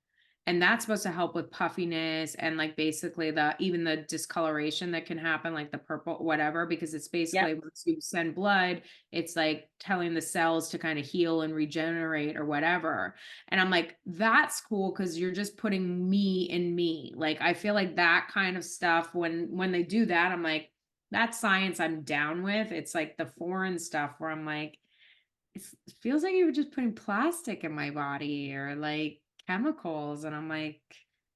And that's supposed to help with puffiness and like basically even the discoloration that can happen, like the purple, whatever, because it's Yep. basically once you send blood, it's like telling the cells to kind of heal and regenerate or whatever. And I'm like, that's cool because you're just putting me in me. Like I feel like that kind of stuff when they do that, I'm like, that's science I'm down with. It's like the foreign stuff where I'm like, it feels like you were just putting plastic in my body or like chemicals. And I'm like,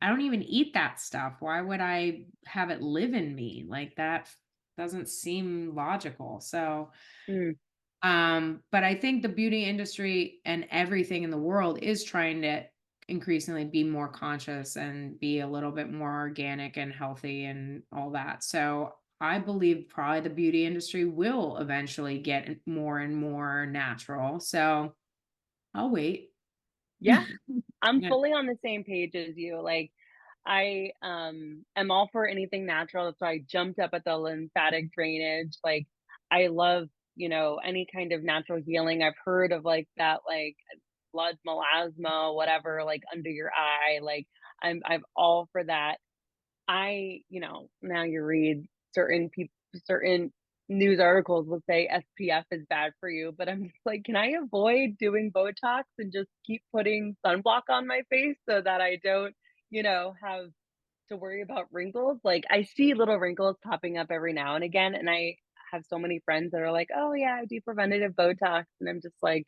I don't even eat that stuff. Why would I have it live in me? Like that doesn't seem logical. So Mm, but I think the beauty industry and everything in the world is trying to increasingly be more conscious and be a little bit more organic and healthy and all that. So I believe probably the beauty industry will eventually get more and more natural. So I'll wait. yeah. I'm Yeah. fully on the same page as you. Like, I am all for anything natural. That's why I jumped up at the lymphatic drainage. Like, I love, any kind of natural healing. I've heard of like that, like blood melasma, whatever, like under your eye. Like, I'm all for that. Now you read certain news articles will say SPF is bad for you, but I'm just like, can I avoid doing Botox and just keep putting sunblock on my face so that I don't, have to worry about wrinkles? Like I see little wrinkles popping up every now and again, and I have so many friends that are like, "Oh yeah, I do preventative Botox," and I'm just like,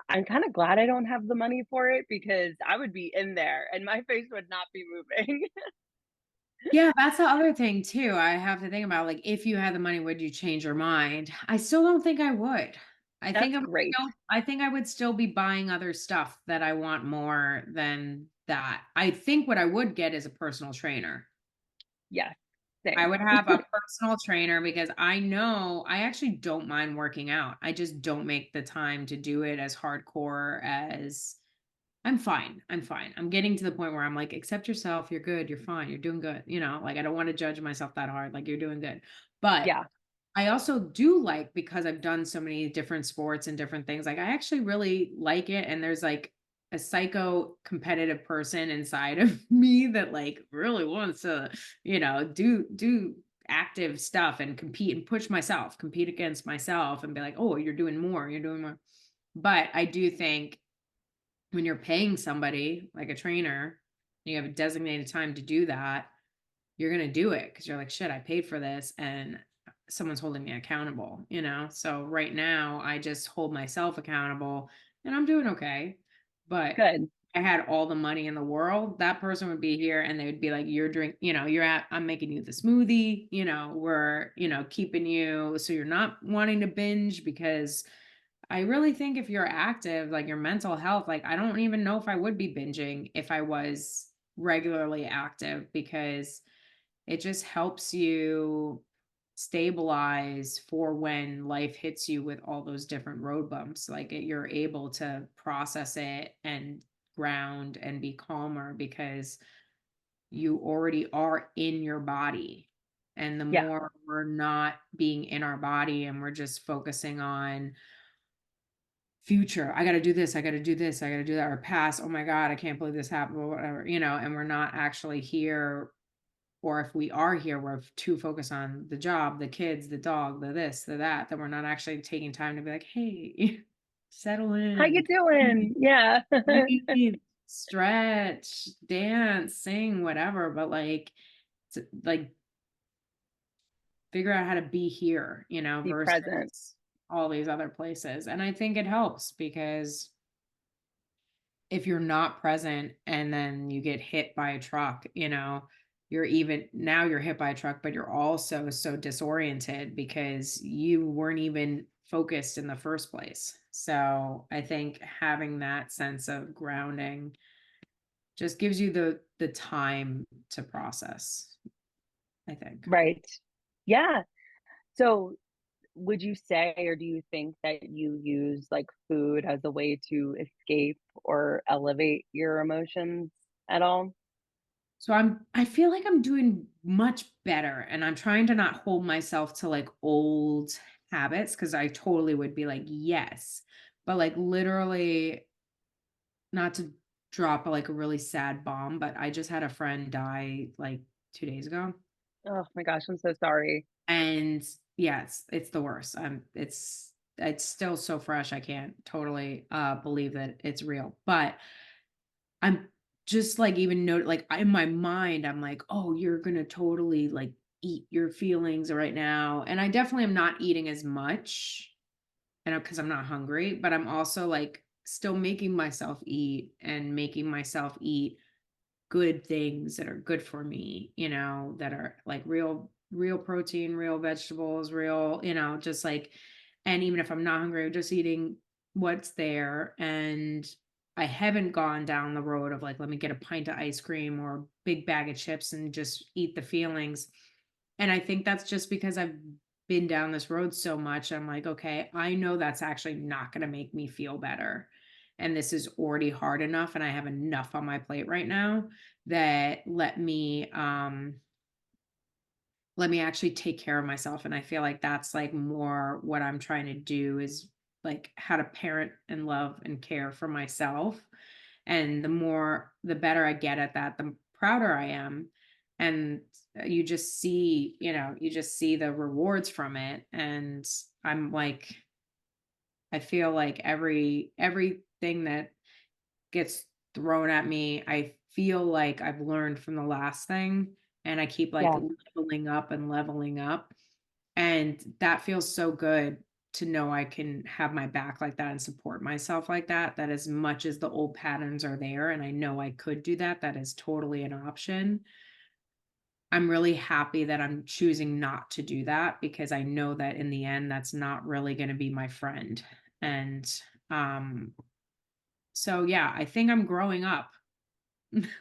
I'm kind of glad I don't have the money for it because I would be in there and my face would not be moving. Yeah, that's the other thing too. I have to think about like if you had the money, would you change your mind? I still don't think I would. That's great. I think I would still be buying other stuff that I want more than that. I think what I would get is a personal trainer. Yes, I same. would have a personal trainer because I know I actually don't mind working out. I just don't make the time to do it as hardcore as I'm fine. I'm fine. I'm getting to the point where I'm like, accept yourself. You're good. You're fine. You're doing good. Like I don't want to judge myself that hard. Like you're doing good. But Yeah, I also do like because I've done so many different sports and different things. Like I actually really like it. And there's like a psycho competitive person inside of me that like really wants to, do active stuff and compete and push myself, compete against myself and be like, oh, you're doing more. You're doing more. But I do think when you're paying somebody like a trainer, you have a designated time to do that, you're going to do it because you're like, shit, I paid for this and someone's holding me accountable. So right now, I just hold myself accountable and I'm doing okay. But good, I had all the money in the world, that person would be here and they would be like, I'm making you the smoothie, we're, keeping you so you're not wanting to binge because I really think if you're active, like your mental health, like I don't even know if I would be binging if I was regularly active because it just helps you stabilize for when life hits you with all those different road bumps. Like you're able to process it and ground and be calmer because you already are in your body. And the Yeah. more we're not being in our body and we're just focusing on future, I got to do this, I got to do this, I got to do that, or past, oh my God, I can't believe this happened, or whatever, and we're not actually here. Or if we are here, we're too focused on the job, the kids, the dog, the this, the that we're not actually taking time to be like, hey, settle How you in, doing? Yeah. breathe, stretch, dance, sing, whatever. But like figure out how to be here, Be present. versus all these other places. And I think it helps because if you're not present and then you get hit by a truck, you're hit by a truck, but you're also so disoriented because you weren't even focused in the first place. So I think having that sense of grounding just gives you the time to process, I think. Right. Yeah. So would you say, or do you think that you use like food as a way to escape or elevate your emotions at all? So I feel like I'm doing much better, and I'm trying to not hold myself to like old habits because I totally would be like, yes. But like literally, not to drop like a really sad bomb, but I just had a friend die like 2 days ago. Oh my gosh, I'm so sorry. And yeah, it's the worst. It's still so fresh. I can't totally believe that it's real. But I'm just like even note like in my mind, I'm like, oh, you're gonna totally like eat your feelings right now. And I definitely am not eating as much, because I'm not hungry, but I'm also like still making myself eat and making myself eat good things that are good for me, that are like real protein, real vegetables, real, just like, and even if I'm not hungry, I'm just eating what's there. And I haven't gone down the road of like, let me get a pint of ice cream or a big bag of chips and just eat the feelings. And I think that's just because I've been down this road so much. I'm like, okay, I know that's actually not going to make me feel better. And this is already hard enough. And I have enough on my plate right now that let me actually take care of myself. And I feel like that's like more what I'm trying to do is like how to parent and love and care for myself. And the better I get at that, the prouder I am. And you just see the rewards from it. And I'm like, I feel like everything that gets thrown at me, I feel like I've learned from the last thing, and I keep like Yeah. leveling up and leveling up. And that feels so good to know I can have my back like that and support myself like that. That as much as the old patterns are there, and I know I could do that, that is totally an option. I'm really happy that I'm choosing not to do that because I know that in the end, that's not really going to be my friend. And um, so, yeah, I think I'm growing up.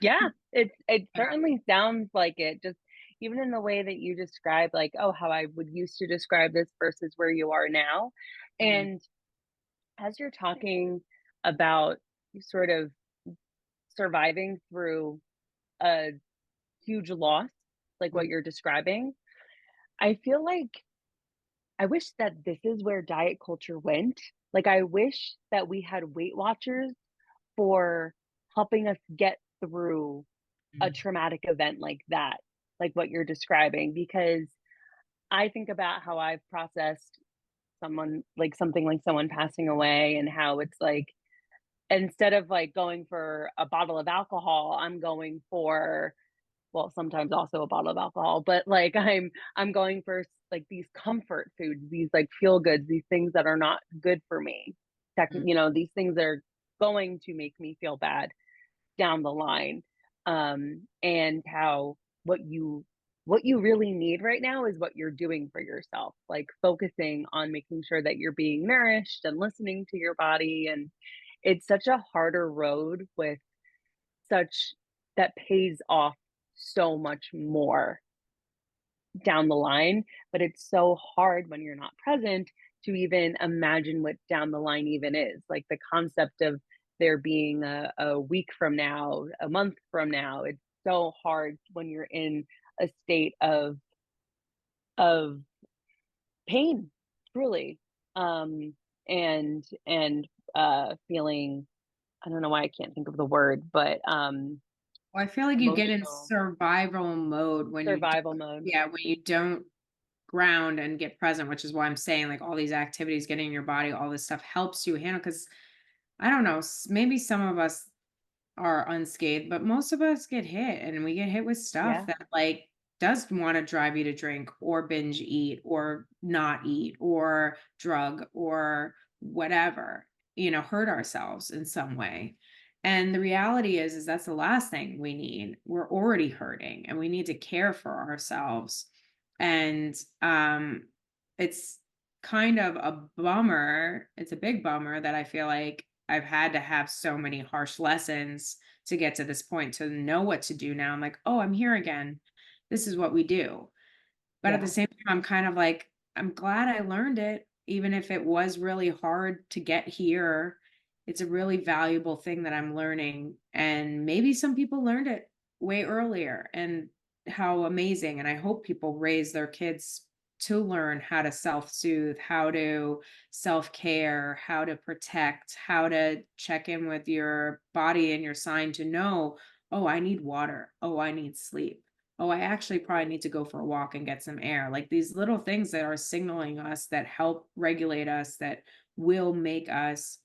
Yeah, it Yeah. certainly sounds like it, just even in the way that you describe, like, oh, how I would used to describe this versus where you are now. Mm, And as you're talking about sort of surviving through a huge loss, like what mm, you're describing, I feel like I wish that this is where diet culture went. Like, I wish that we had Weight Watchers for helping us get through a mm, traumatic event like that, like what you're describing, because I think about how I've processed someone like something like someone passing away and how it's like instead of like going for a bottle of alcohol, I'm going for well, sometimes also a bottle of alcohol, but like I'm going for like these comfort foods, these like feel goods, these things that are not good for me. mm. These things that are going to make me feel bad down the line. And how what you what you really need right now is what you're doing for yourself, like focusing on making sure that you're being nourished and listening to your body. And it's such a harder road with such that pays off so much more down the line, but it's so hard when you're not present to even imagine what down the line even is. Like the concept of there being a week from now, a month from now, so hard when you're in a state of pain, truly. Um, and feeling, I don't know why I can't think of the word, but Well, I feel like you get in emotional survival mode when you survival don't, mode. yeah, when you don't ground and get present, which is why I'm saying like all these activities, getting in your body, all this stuff helps you handle. Because I don't know, maybe some of us are unscathed, but most of us get hit and we get hit with stuff Yeah, that like does want to drive you to drink or binge eat or not eat or drug or whatever, hurt ourselves in some way. And the reality is that's the last thing we need. We're already hurting and we need to care for ourselves. And it's kind of a bummer. It's a big bummer that I feel like I've had to have so many harsh lessons to get to this point to know what to do now. I'm like, oh, I'm here again. This is what we do. But at the yeah, same time, I'm kind of like, I'm glad I learned it, even if it was really hard to get here. It's a really valuable thing that I'm learning. And maybe some people learned it way earlier and how amazing. And I hope people raise their kids to learn how to self soothe, how to self care, how to protect, how to check in with your body and your sign to know, oh, I need water. Oh, I need sleep. Oh, I actually probably need to go for a walk and get some air. Like these little things that are signaling us that help regulate us, that will make us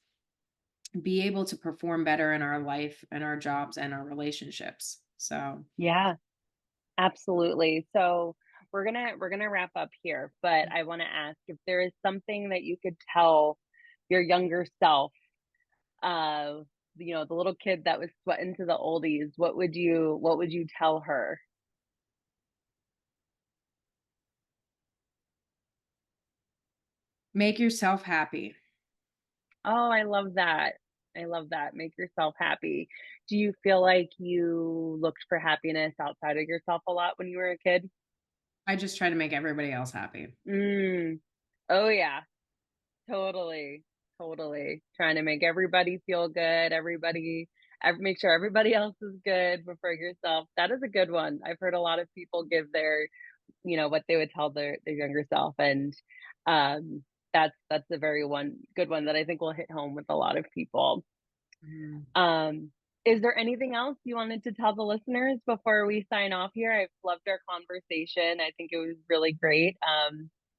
be able to perform better in our life and our jobs and our relationships. So, yeah, absolutely. So we're gonna wrap up here, but I want to ask if there is something that you could tell your younger self, uh, the little kid that was sweating to the oldies, what would you tell her? make yourself happy. Oh, I love that. I love that. Make yourself happy. Do you feel like you looked for happiness outside of yourself a lot when you were a kid? I just try to make everybody else happy. Mm. Oh yeah, totally. Totally. Trying to make everybody feel good, make sure everybody else is good before yourself. That is a good one. I've heard a lot of people give their, what they would tell their younger self, and um that's a very good one that I think will hit home with a lot of people. Mhm. Um, is there anything else you wanted to tell the listeners before we sign off here? I've loved our conversation. I think it was really great.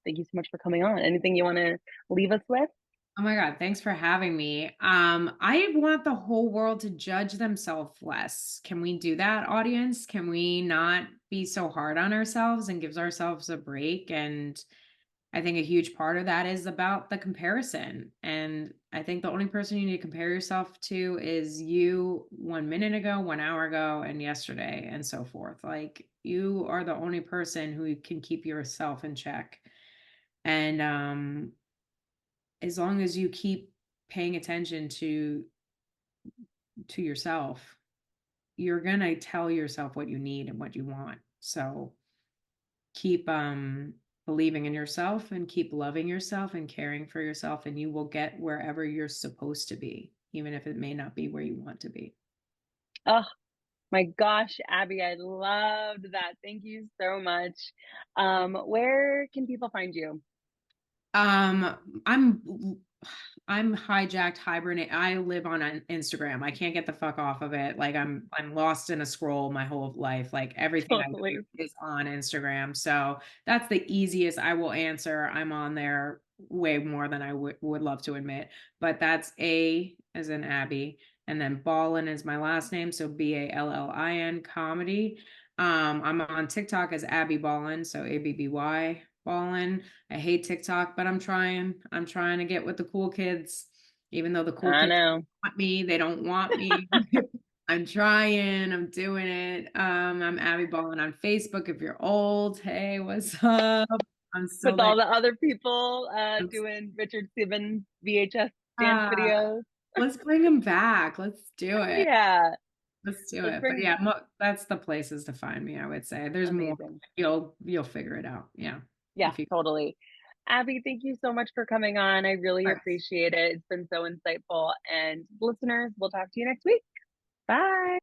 Thank you so much for coming on. Anything you want to leave us with? Oh my God, thanks for having me. I want the whole world to judge themselves less. Can we do that, audience? Can we not be so hard on ourselves and gives ourselves a break? And I think a huge part of that is about the comparison. And I think the only person you need to compare yourself to is you 1 minute ago, 1 hour ago, and yesterday, and so forth. Like you are the only person who can keep yourself in check. And as long as you keep paying attention to yourself, you're gonna tell yourself what you need and what you want. So keep believing in yourself and keep loving yourself and caring for yourself, and you will get wherever you're supposed to be, even if it may not be where you want to be. Oh my gosh, Abby, I loved that. Thank you so much. Where can people find you? I'm hijacked, hibernate. I live on an Instagram. I can't get the fuck off of it. Like I'm lost in a scroll my whole life. Like everything I do Totally. is on Instagram. So that's the easiest I will answer. I'm on there way more than I would love to admit. But that's A as in Abby. And then Ballin is my last name. So Ballin comedy. I'm on TikTok as Abby Ballin. So ABBY Ballin. I hate TikTok, but I'm trying. I'm trying to get with the cool kids, even though the cool I kids know. want me, they don't want me. I'm trying, I'm doing it. I'm Abby Ballin on Facebook. If you're old, hey, what's up? I'm still With there. all the other people I'm, doing Richard Simmons VHS dance uh, videos. let's bring them back. Let's do it. Yeah, Let's do let's it. But bring yeah, that's the places to find me, I would say. There's more. amazing. You'll figure it out. Yeah. Yeah, If you totally. Abby, thank you so much for coming on. I really appreciate it. It's been so insightful. And listeners, we'll talk to you next week. Bye.